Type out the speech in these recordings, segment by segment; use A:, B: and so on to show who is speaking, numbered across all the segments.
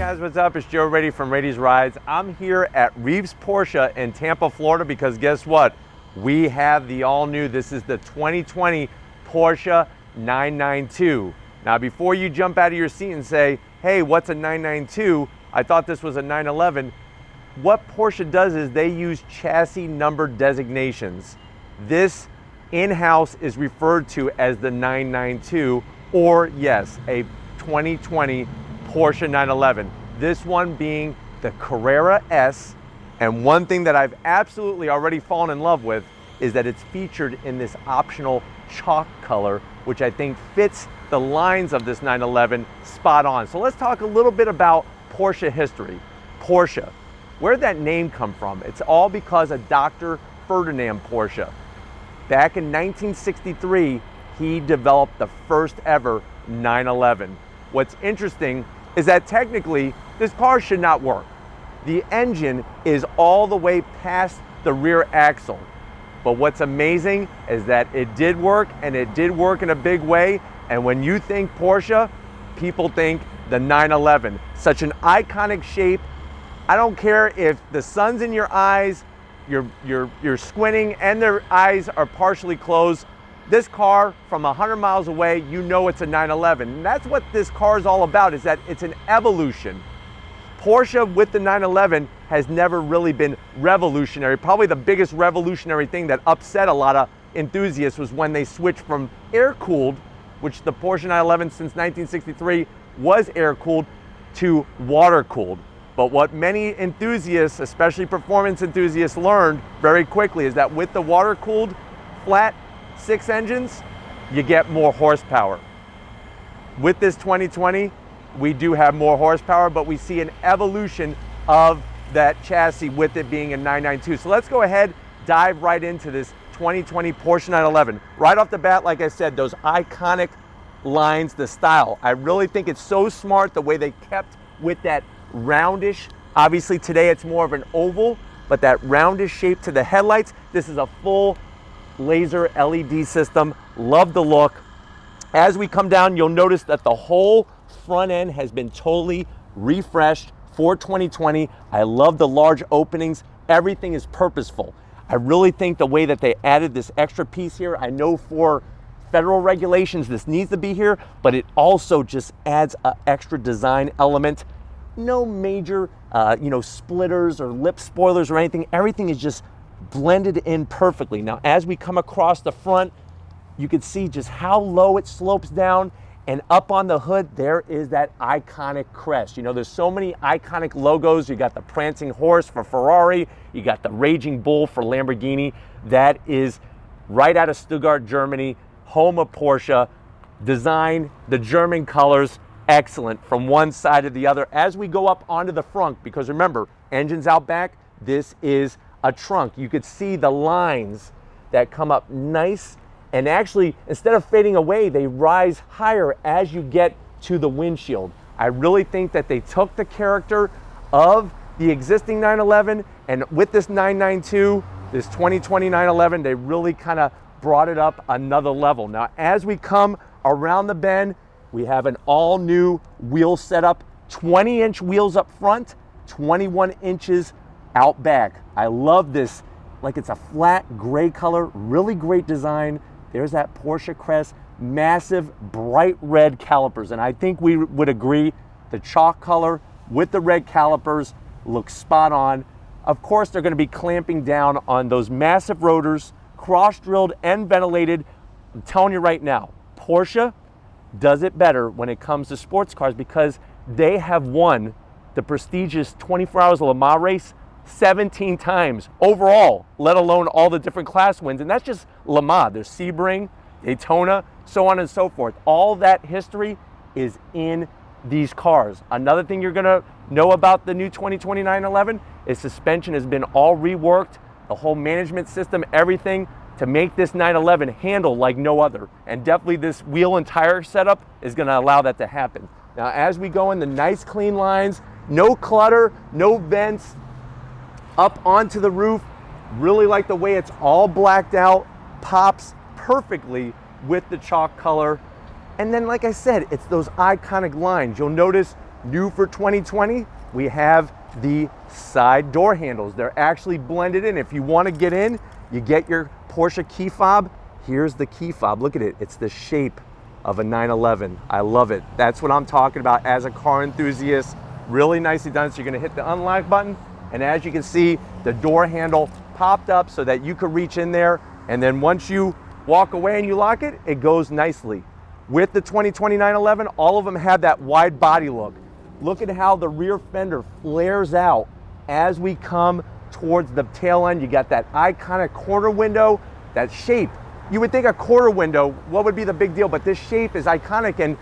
A: guys, what's up? It's Joe Ready from Rady's Rides. I'm here at Reeves Porsche in Tampa, Florida because guess what? We have the all-new, this is the 2020 Porsche 992. Now before you jump out of your seat and say, hey, what's a 992? I thought this was a 911. What Porsche does is they use chassis number designations. This in-house is referred to as the 992, or yes, a 2020 Porsche 911. This one being the Carrera S. And one thing that I've absolutely already fallen in love with is that it's featured in this optional chalk color, which I think fits the lines of this 911 spot on. So let's talk a little bit about Porsche history. Porsche, where'd that name come from? It's all because of Dr. Ferdinand Porsche. Back in 1963, he developed the first ever 911. What's interesting is that technically this car should not work. The engine is all the way past the rear axle. But what's amazing is that it did work, and it did work in a big way. And when you think Porsche, people think the 911. Such an iconic shape. I don't care if the sun's in your eyes, you're squinting and their eyes are partially closed. This car from 100 miles away, you know it's a 911. And that's what this car is all about, is that it's an evolution. Porsche with the 911 has never really been revolutionary. Probably the biggest revolutionary thing that upset a lot of enthusiasts was when they switched from air-cooled, which the Porsche 911 since 1963 was air-cooled, to water-cooled. But what many enthusiasts, especially performance enthusiasts, learned very quickly is that with the water-cooled flat six engines, you get more horsepower. With this 2020, we do have more horsepower, but we see an evolution of that chassis with it being a 992. So let's go ahead, dive right into this 2020 Porsche 911. Right off the bat, like I said, those iconic lines, the style. I really think it's so smart the way they kept with that roundish. Obviously today it's more of an oval, but that roundish shape to the headlights. This is a full laser LED system. Love the look. As we come down, you'll notice that the whole front end has been totally refreshed for 2020. I love the large openings. Everything is purposeful. I really think the way that they added this extra piece here, I know for federal regulations this needs to be here, but it also just adds an extra design element. No major splitters or lip spoilers or anything. Everything is just blended in perfectly. Now, as we come across the front, you can see just how low it slopes down, and up on the hood, there is that iconic crest. You know, there's so many iconic logos. You got the prancing horse for Ferrari, you got the raging bull for Lamborghini. That is right out of Stuttgart, Germany, home of Porsche. Design, the German colors, excellent from one side to the other. As we go up onto the front, because remember, engines out back, this is a trunk. You could see the lines that come up nice, and actually instead of fading away, they rise higher as you get to the windshield. I really think that they took the character of the existing 911, and with this 992, this 2020 911, they really kind of brought it up another level. Now as we come around the bend, we have an all new wheel setup, 20-inch wheels up front, 21 inches out back. I love this, like it's a flat gray color, really great design. There's that Porsche crest, massive bright red calipers. And I think we would agree the chalk color with the red calipers looks spot on. Of course, they're gonna be clamping down on those massive rotors, cross-drilled and ventilated. I'm telling you right now, Porsche does it better when it comes to sports cars because they have won the prestigious 24 Hours of Le Mans race 17 times overall, let alone all the different class wins. And that's just Le Mans. There's Sebring, Daytona, so on and so forth. All that history is in these cars. Another thing you're gonna know about the new 2020 911 is suspension has been all reworked, the whole management system, everything to make this 911 handle like no other. And definitely this wheel and tire setup is gonna allow that to happen. Now, as we go in the nice clean lines, no clutter, no vents, up onto the roof, really like the way it's all blacked out, pops perfectly with the chalk color. And then, like I said, it's those iconic lines. You'll notice New for 2020, we have the side door handles. They're actually blended in. If you want to get in, you get your Porsche key fob. Here's the key fob. Look at it. It's the shape of a 911. I love it. That's what I'm talking about as a car enthusiast. Really nicely done. So you're going to hit the unlock button, and as you can see, the door handle popped up so that you could reach in there, and then once you walk away and you lock it, it goes nicely. With the 2020 911, all of them have that wide body look. Look at how the rear fender flares out as we come towards the tail end. You got that iconic quarter window, that shape. You would think a quarter window, what would be the big deal? But this shape is iconic, and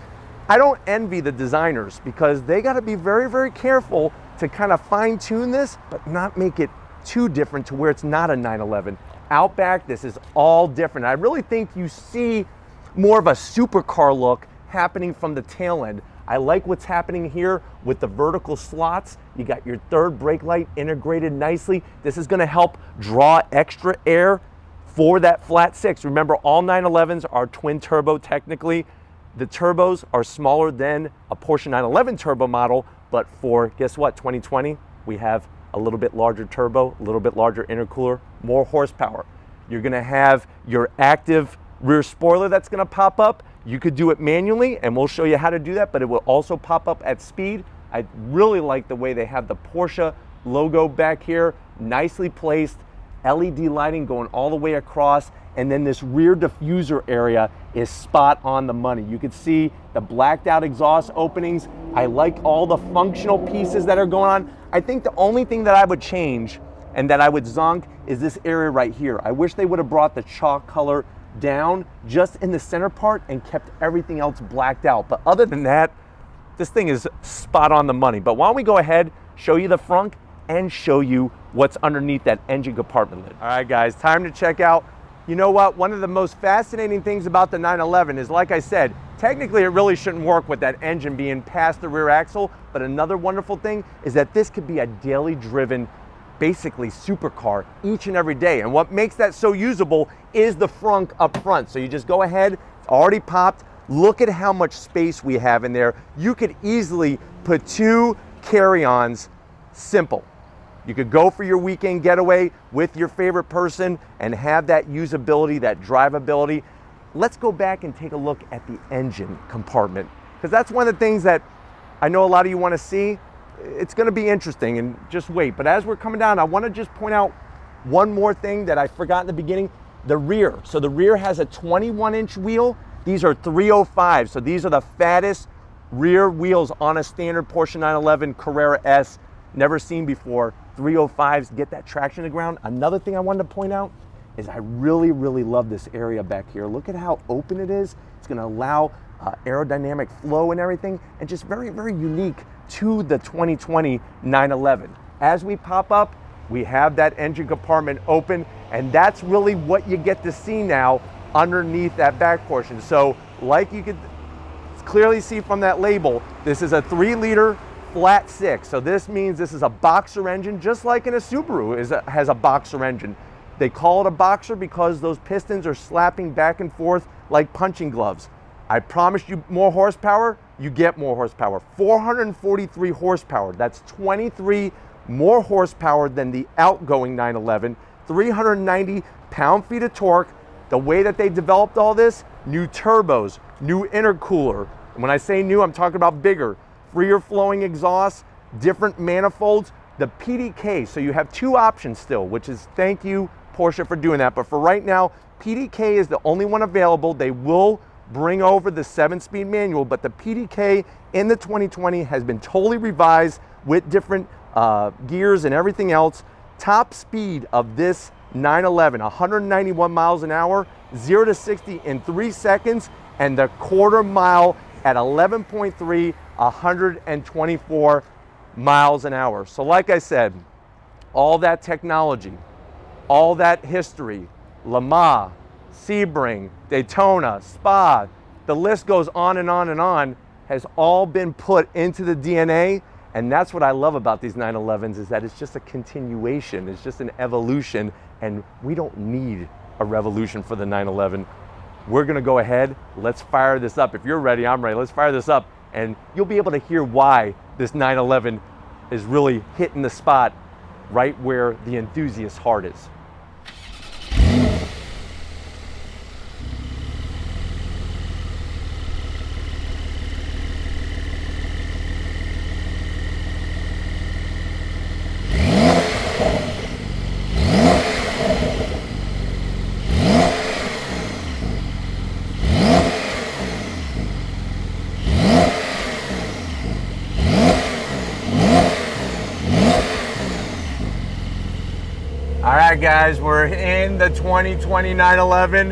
A: I don't envy the designers because they got to be very, very careful to kind of fine tune this, but not make it too different to where it's not a 911. Out back, this is all different. I really think you see more of a supercar look happening from the tail end. I like what's happening here with the vertical slots. You got your third brake light integrated nicely. This is going to help draw extra air for that flat six. Remember, all 911s are twin turbo technically. The turbos are smaller than a Porsche 911 turbo model, but for, guess what, 2020, we have a little bit larger turbo, a little bit larger intercooler, more horsepower. You're going to have your active rear spoiler that's going to pop up. You could do it manually, and we'll show you how to do that, but it will also pop up at speed. I really like the way they have the Porsche logo back here, nicely placed, LED lighting going all the way across, and then this rear diffuser area is spot on the money. You can see the blacked out exhaust openings. I like all the functional pieces that are going on. I think the only thing that I would change and that I would zonk is this area right here. I wish they would have brought the chalk color down just in the center part and kept everything else blacked out. But other than that, this thing is spot on the money. But why don't we go ahead, show you the front and show you what's underneath that engine compartment lid. All right, guys, time to check out. You know what? One of the most fascinating things about the 911 is, like I said, technically it really shouldn't work with that engine being past the rear axle, but another wonderful thing is that this could be a daily driven, basically supercar each and every day. And what makes that so usable is the frunk up front. So you just go ahead, it's already popped. Look at how much space we have in there. You could easily put two carry-ons, simple. You could go for your weekend getaway with your favorite person and have that usability, that drivability. Let's go back and take a look at the engine compartment, because that's one of the things that I know a lot of you want to see. It's going to be interesting, and just wait. But as we're coming down, I want to just point out one more thing that I forgot in the beginning, the rear. So the rear has a 21-inch wheel. These are 305, so these are the fattest rear wheels on a standard Porsche 911 Carrera S, never seen before. 305s get that traction to the ground. Another thing I wanted to point out is I really, really love this area back here. Look at how open it is. It's going to allow aerodynamic flow and everything, and just very, very unique to the 2020 911. As we pop up, we have that engine compartment open, and that's really what you get to see now underneath that back portion. So like you could clearly see from that label, this is a 3-liter flat six. So this means this is a boxer engine, just like in a Subaru has a boxer engine. They call it a boxer because those pistons are slapping back and forth like punching gloves. I promised you more horsepower, you get more horsepower. 443 horsepower, that's 23 more horsepower than the outgoing 911. 390 pound-feet of torque. The way that they developed all this, new turbos, new intercooler. And when I say new, I'm talking about bigger. Freer flowing exhaust, different manifolds, the PDK. So you have two options still, which is thank you, Porsche, for doing that. But for right now, PDK is the only one available. They will bring over the 7-speed manual, but the PDK in the 2020 has been totally revised with different gears and everything else. Top speed of this 911, 191 miles an hour, 0 to 60 in 3 seconds, and the quarter mile at 11.3, 124 miles an hour. So like I said, all that technology, all that history, Le Mans, Sebring, Daytona, Spa, the list goes on and on and on, has all been put into the DNA. And that's what I love about these 911s, is that it's just a continuation, it's just an evolution, and we don't need a revolution for the 911. We're gonna go ahead, let's fire this up. If you're ready, I'm ready. Let's fire this up and you'll be able to hear why this 911 is really hitting the spot right where the enthusiast's heart is. All right, guys, we're in the 2020 911.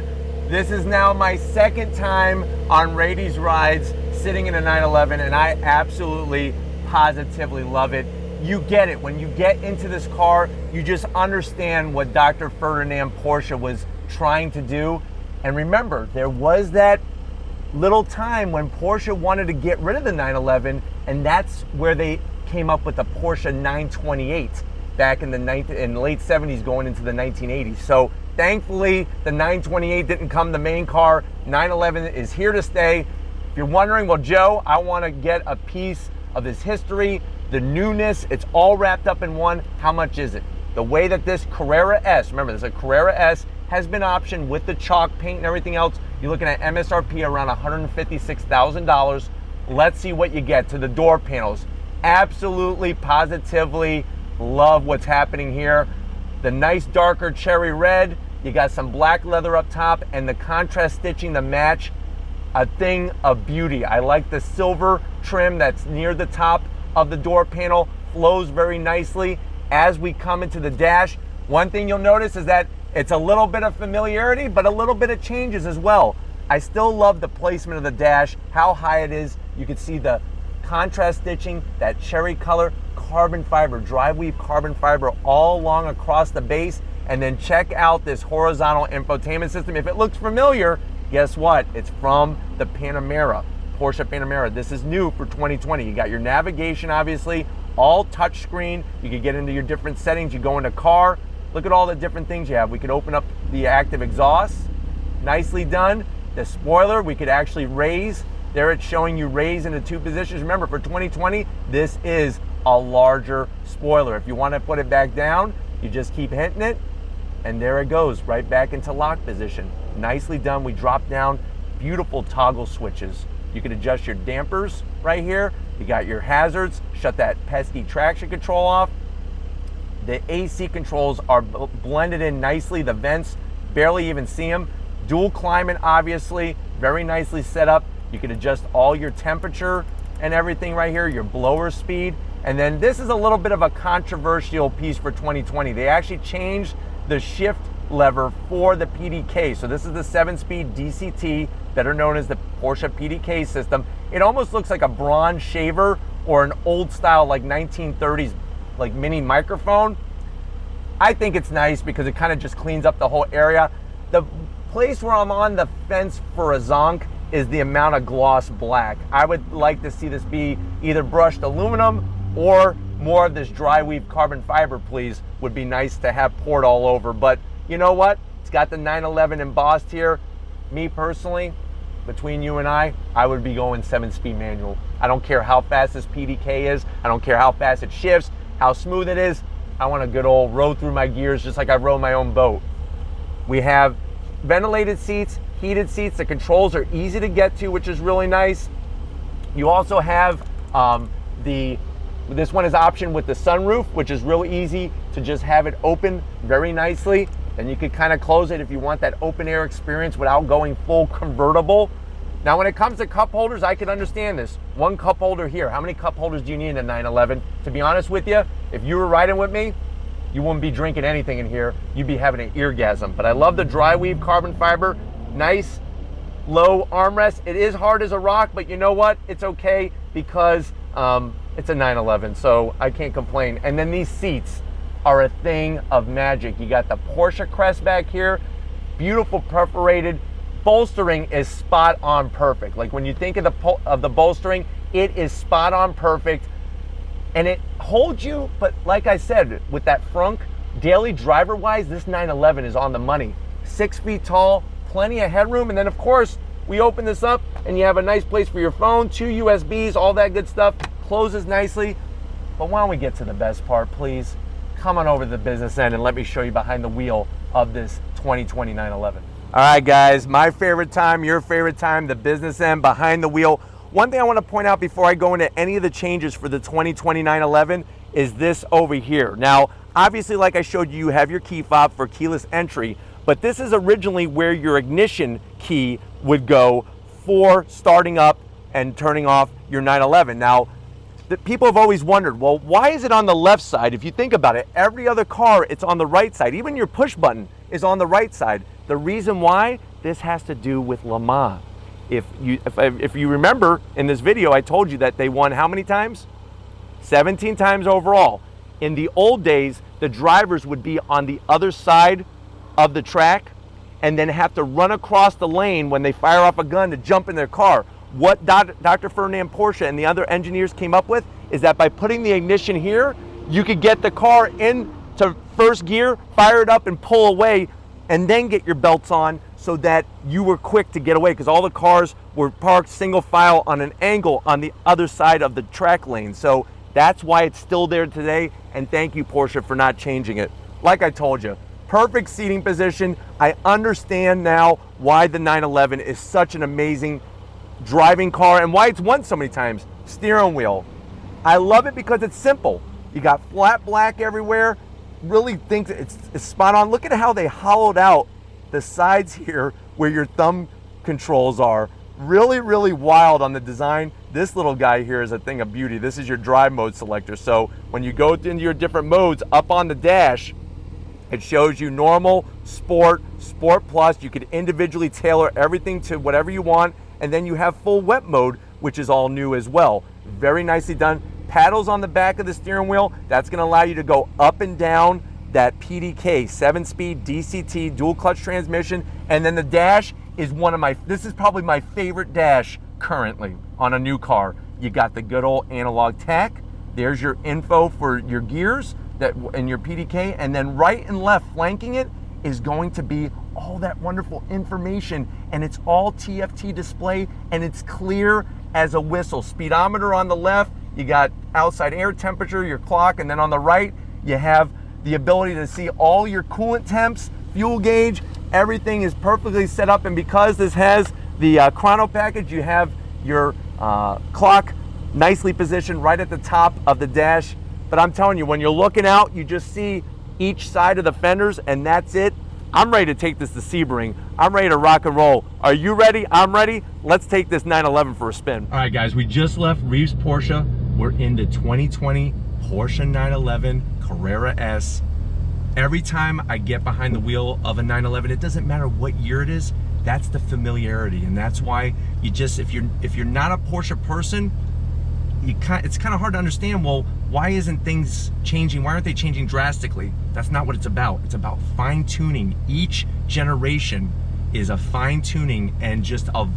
A: This is now my second time on Reeves Rides sitting in a 911, and I absolutely, positively love it. You get it. When you get into this car, you just understand what Dr. Ferdinand Porsche was trying to do. And remember, there was that little time when Porsche wanted to get rid of the 911, and that's where they came up with the Porsche 928. Back in the late 70s going into the 1980s. So thankfully the 928 didn't come the main car. 911 is here to stay. If you're wondering, well, Joe, I want to get a piece of this history, the newness, it's all wrapped up in one. How much is it? The way that this Carrera S, remember this is a Carrera S, has been optioned with the chalk paint and everything else, you're looking at MSRP around $156,000. Let's see what you get to the door panels. Absolutely, positively love what's happening here. The nice darker cherry red, you got some black leather up top, and the contrast stitching to match, a thing of beauty. I like the silver trim that's near the top of the door panel, flows very nicely. As we come into the dash, one thing you'll notice is that it's a little bit of familiarity, but a little bit of changes as well. I still love the placement of the dash, how high it is. You can see the contrast stitching, that cherry color, carbon fiber, dry weave carbon fiber all along across the base. And then check out this horizontal infotainment system. If it looks familiar, guess what? It's from the Panamera, Porsche Panamera. This is new for 2020. You got your navigation, obviously, all touchscreen. You can get into your different settings. You go into car. Look at all the different things you have. We could open up the active exhaust. Nicely done. The spoiler, we could actually raise. There it's showing you raise into two positions. Remember, for 2020, this is a larger spoiler. If you want to put it back down, you just keep hitting it, and there it goes, right back into lock position. Nicely done. We drop down beautiful toggle switches. You can adjust your dampers right here. You got your hazards, shut that pesky traction control off. The AC controls are blended in nicely. The vents, barely even see them. Dual climate, obviously, very nicely set up. You can adjust all your temperature and everything right here, your blower speed. And then this is a little bit of a controversial piece for 2020. They actually changed the shift lever for the PDK. So this is the 7-speed DCT, better known as the Porsche PDK system. It almost looks like a bronze shaver or an old style like 1930s like mini microphone. I think it's nice because it kind of just cleans up the whole area. The place where I'm on the fence for a zonk is the amount of gloss black. I would like to see this be either brushed aluminum or more of this dry weave carbon fiber, please. Would be nice to have poured all over. But you know what? It's got the 911 embossed here. Me personally, between you and I would be going 7-speed manual. I don't care how fast this PDK is. I don't care how fast it shifts, how smooth it is. I want a good old road through my gears just like I row my own boat. We have ventilated seats, heated seats. The controls are easy to get to, which is really nice. You also have this one is optioned with the sunroof, which is really easy to just have it open very nicely. Then you could kind of close it if you want that open air experience without going full convertible. Now, when it comes to cup holders, I can understand this. One cup holder here. How many cup holders do you need in a 911? To be honest with you, if you were riding with me, you wouldn't be drinking anything in here. You'd be having an eargasm. But I love the dry weave carbon fiber. Nice low armrest. It is hard as a rock, but you know what? It's okay because it's a 911, so I can't complain. And then these seats are a thing of magic. You got the Porsche crest back here, beautiful perforated. Bolstering is spot on perfect. Like when you think of the bolstering, it is spot on perfect. And it holds you, but like I said, with that frunk, daily driver wise, this 911 is on the money. 6 feet tall, plenty of headroom, and then of course, We open this up and you have a nice place for your phone, 2 USBs, all that good stuff. Closes nicely. But why don't we get to the best part, please? Come on over to the business end and let me show you behind the wheel of this 2020 911. All right, guys, my favorite time, your favorite time, the business end, behind the wheel. One thing I want to point out before I go into any of the changes for the 2020 911 is this over here. Now, obviously, like I showed you, you have your key fob for keyless entry, but this is originally where your ignition key would go for starting up and turning off your 911. Now, people have always wondered, well, why is it on the left side? If you think about it, every other car, it's on the right side. Even your push button is on the right side. The reason why, this has to do with Le Mans. If you remember in this video, I told you that they won how many times? 17 times overall. In the old days, the drivers would be on the other side of the track and then have to run across the lane when they fire off a gun to jump in their car. What Dr. Ferdinand Porsche and the other engineers came up with is that by putting the ignition here, you could get the car into first gear, fire it up and pull away, and then get your belts on so that you were quick to get away, because all the cars were parked single file on an angle on the other side of the track lane. So that's why it's still there today, and thank you, Porsche, for not changing it. Like I told you, perfect seating position. I understand now why the 911 is such an amazing driving car and why it's won so many times. Steering wheel, I love it because it's simple. You got flat black everywhere. Really think it's spot on. Look at how they hollowed out the sides here where your thumb controls are. Really, really wild on the design. This little guy here is a thing of beauty. This is your drive mode selector. So when you go into your different modes up on the dash, it shows you normal, sport, sport plus. You could individually tailor everything to whatever you want. And then you have full wet mode, which is all new as well. Very nicely done. Paddles on the back of the steering wheel. That's going to allow you to go up and down that PDK, 7-speed DCT dual clutch transmission. And then the dash is this is probably my favorite dash currently on a new car. You got the good old analog tach. There's your info for your gears and your PDK. And then right and left flanking it is going to be all that wonderful information, and it's all TFT display, and it's clear as a whistle. Speedometer on the left, you got outside air temperature, your clock, and then on the right, you have the ability to see all your coolant temps, fuel gauge, everything is perfectly set up, and because this has the chrono package, you have your clock nicely positioned right at the top of the dash. But I'm telling you, when you're looking out, you just see each side of the fenders, and that's it. I'm ready to take this to Sebring. I'm ready to rock and roll. Are you ready? I'm ready. Let's take this 911 for a spin. All right, guys, we just left Reeves Porsche. We're in the 2020 Porsche 911 Carrera S. Every time I get behind the wheel of a 911, it doesn't matter what year it is, that's the familiarity. And that's why you just, if you're not a Porsche person, it's kind of hard to understand, well, why isn't things changing? Why aren't they changing drastically? That's not what it's about. It's about fine-tuning. Each generation is a fine-tuning and just of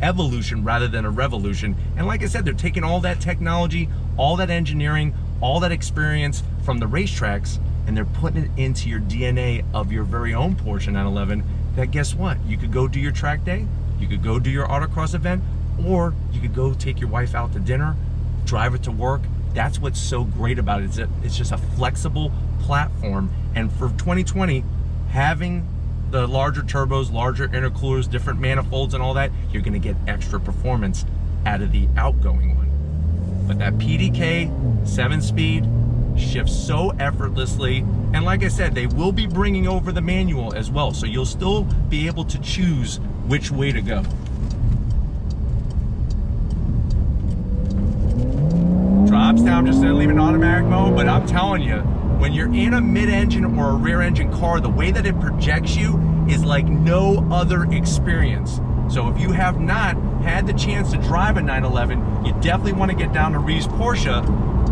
A: evolution rather than a revolution. And like I said, they're taking all that technology, all that engineering, all that experience from the racetracks, and they're putting it into your DNA of your very own Porsche 911. That, guess what? You could go do your track day, you could go do your autocross event, or you could go take your wife out to dinner, drive it to work. That's what's so great about it. It's just a flexible platform. And for 2020, having the larger turbos, larger intercoolers, different manifolds and all that, you're gonna get extra performance out of the outgoing one. But that PDK 7-speed shifts so effortlessly. And like I said, they will be bringing over the manual as well. So you'll still be able to choose which way to go. Drops down, just leave it in automatic mode, but I'm telling you, when you're in a mid-engine or a rear-engine car, the way that it projects you is like no other experience. So if you have not had the chance to drive a 911, you definitely want to get down to Reeves Porsche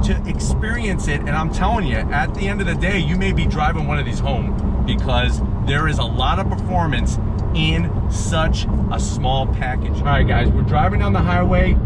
A: to experience it. And I'm telling you, at the end of the day, you may be driving one of these home because there is a lot of performance in such a small package. All right, guys, we're driving down the highway.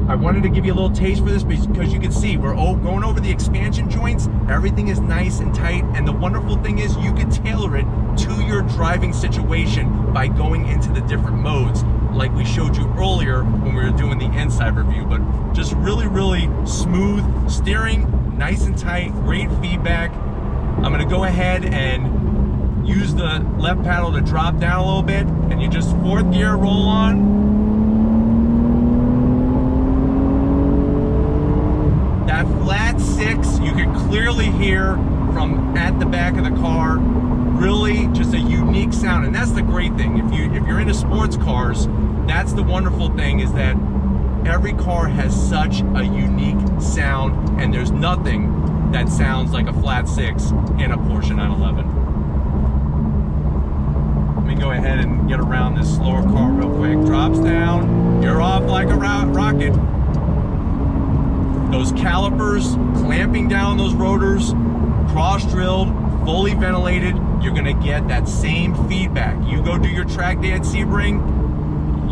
A: I wanted to give you a little taste for this because you can see we're going over the expansion joints. Everything is nice and tight, and the wonderful thing is you can tailor it to your driving situation by going into the different modes. like we showed you earlier when we were doing the inside review, but just really, really smooth steering, nice and tight, great feedback. I'm gonna go ahead and use the left paddle to drop down a little bit, and you just 4th gear, roll on. That flat 6, you can clearly hear from at the back of the car, really just a unique sound. And that's the great thing. If you're into sports cars, that's the wonderful thing, is that every car has such a unique sound, and there's nothing that sounds like a flat 6 in a Porsche 911. Let me go ahead and get around this slower car real quick. Drops down, you're off like a rocket. Those calipers clamping down those rotors, cross-drilled, fully ventilated, you're gonna get that same feedback. You go do your track day at Sebring,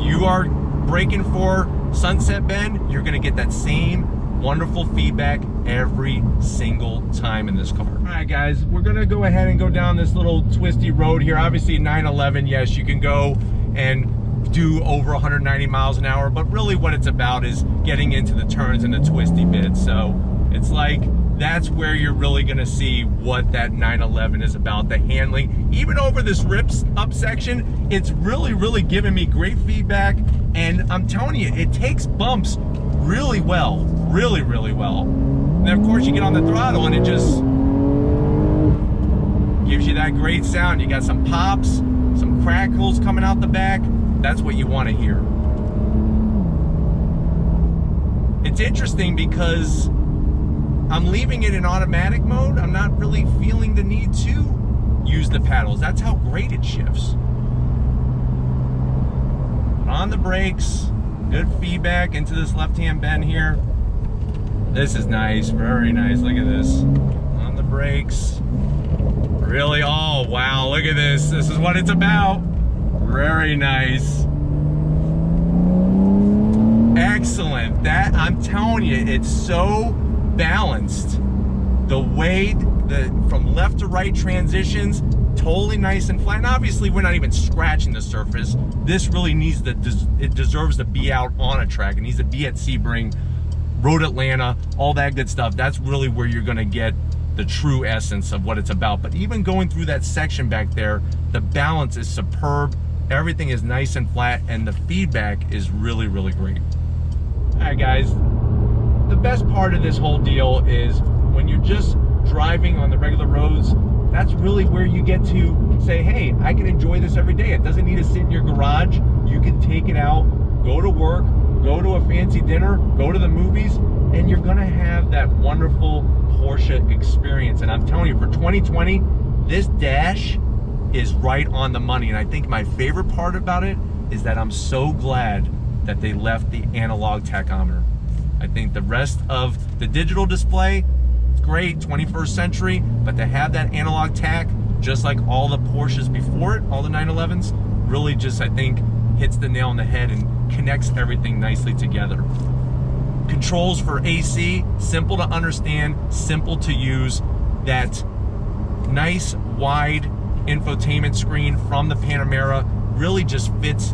A: you are braking for Sunset Bend, you're gonna get that same wonderful feedback every single time in this car. All right, guys, we're gonna go ahead and go down this little twisty road here. Obviously 911, yes, you can go and do over 190 miles an hour, but really what it's about is getting into the turns and the twisty bits. So it's like, that's where you're really gonna see what that 911 is about, the handling. Even over this rips up section, it's really, really giving me great feedback. And I'm telling you, it takes bumps really well, really, really well. And then of course you get on the throttle and it just gives you that great sound. You got some pops, some crackles coming out the back. That's what you want to hear. It's interesting because I'm leaving it in automatic mode. I'm not really feeling the need to use the paddles. That's how great it shifts. On the brakes, good feedback into this left-hand bend here. This is nice, very nice. Look at this. On the brakes. Really, oh wow, look at this. This is what it's about. Very nice. Excellent. That, I'm telling you, it's so balanced. The way from left to right transitions, totally nice and flat. And obviously we're not even scratching the surface. This really needs to, it deserves to be out on a track. It needs to be at Sebring, Road Atlanta, all that good stuff. That's really where you're gonna get the true essence of what it's about. But even going through that section back there, the balance is superb. Everything is nice and flat, and the feedback is really, really great. All right, guys, the best part of this whole deal is when you're just driving on the regular roads, that's really where you get to say, hey, I can enjoy this every day. It doesn't need to sit in your garage. You can take it out, go to work, go to a fancy dinner, go to the movies, and you're gonna have that wonderful Porsche experience. And I'm telling you, for 2020, this dash is right on the money. And I think my favorite part about it is that I'm so glad that they left the analog tachometer. I think the rest of the digital display, it's great, 21st century, but to have that analog tach, just like all the Porsches before it, all the 911s, really just, I think, hits the nail on the head and connects everything nicely together. Controls for AC, simple to understand, simple to use. That nice wide infotainment screen from the Panamera really just fits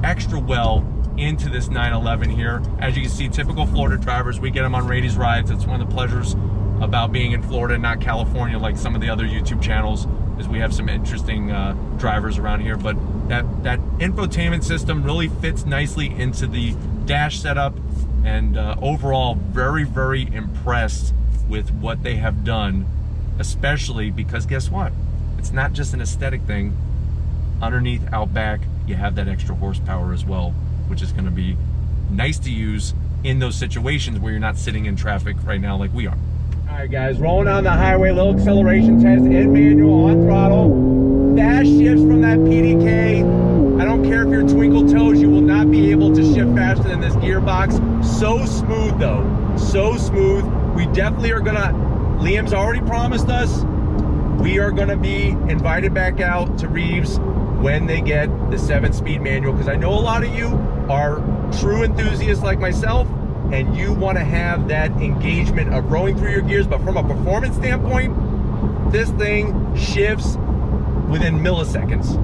A: extra well into this 911 here. As you can see, typical Florida drivers, we get them on Reeves rides. It's one of the pleasures about being in Florida, not California like some of the other YouTube channels, is we have some interesting drivers around here. But that infotainment system really fits nicely into the dash setup, and overall very, very impressed with what they have done, especially because guess what? It's not just an aesthetic thing. Underneath, out back, you have that extra horsepower as well, which is gonna be nice to use in those situations where you're not sitting in traffic right now like we are. All right, guys, rolling down the highway, little acceleration test in manual on throttle. Fast shifts from that PDK. I don't care if you're twinkle toes, you will not be able to shift faster than this gearbox. So smooth though, so smooth. We definitely are gonna, Liam's already promised us, we are gonna be invited back out to Reeves when they get the 7-speed manual, because I know a lot of you are true enthusiasts like myself, and you want to have that engagement of rolling through your gears. But from a performance standpoint, this thing shifts within milliseconds.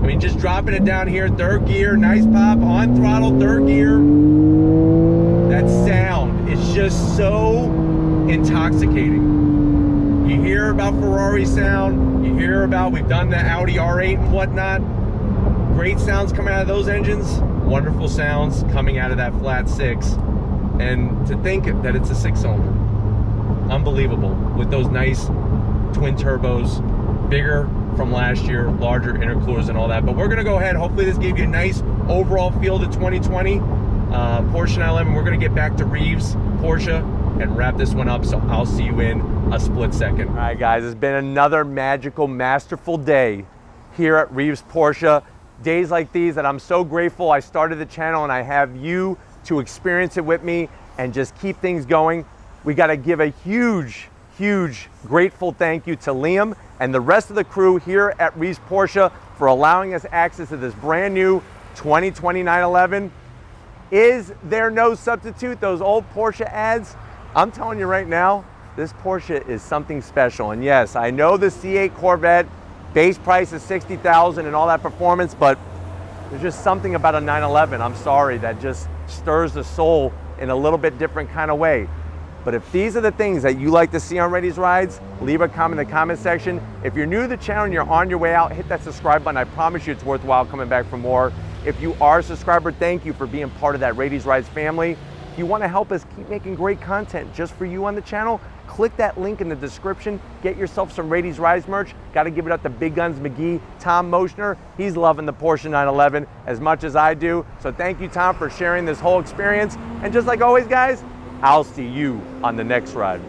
A: I mean, just dropping it down here, third gear, nice pop, on throttle, third gear. That sound is just so intoxicating. You hear about Ferrari sound, you hear about, we've done the Audi R8 and whatnot. Great sounds coming out of those engines, wonderful sounds coming out of that flat six. And to think that it's a 6-cylinder, unbelievable, with those nice twin turbos, bigger from last year, larger intercoolers and all that. But we're gonna go ahead, hopefully this gave you a nice overall feel to 2020. Porsche 911, we're gonna get back to Reeves Porsche and wrap this one up, so I'll see you in a split second. All right guys, it's been another magical, masterful day here at Reeves Porsche. Days like these that I'm so grateful I started the channel and I have you to experience it with me and just keep things going. We gotta give a huge, grateful thank you to Liam and the rest of the crew here at Reeves Porsche for allowing us access to this brand new 2020 911. Is there no substitute? Those old Porsche ads, I'm telling you right now, this Porsche is something special. And yes, I know the C8 Corvette, base price is $60,000 and all that performance, but there's just something about a 911, I'm sorry, that just stirs the soul in a little bit different kind of way. But if these are the things that you like to see on Ready's Rides, leave a comment in the comment section. If you're new to the channel and you're on your way out, hit that subscribe button. I promise you it's worthwhile coming back for more. If you are a subscriber, thank you for being part of that Ready's Rides family. If you want to help us keep making great content just for you on the channel, click that link in the description. Get yourself some Ready's Rides merch. Got to give it up to Big Guns McGee, Tom Moschner. He's loving the Porsche 911 as much as I do. So thank you, Tom, for sharing this whole experience. And just like always, guys, I'll see you on the next ride.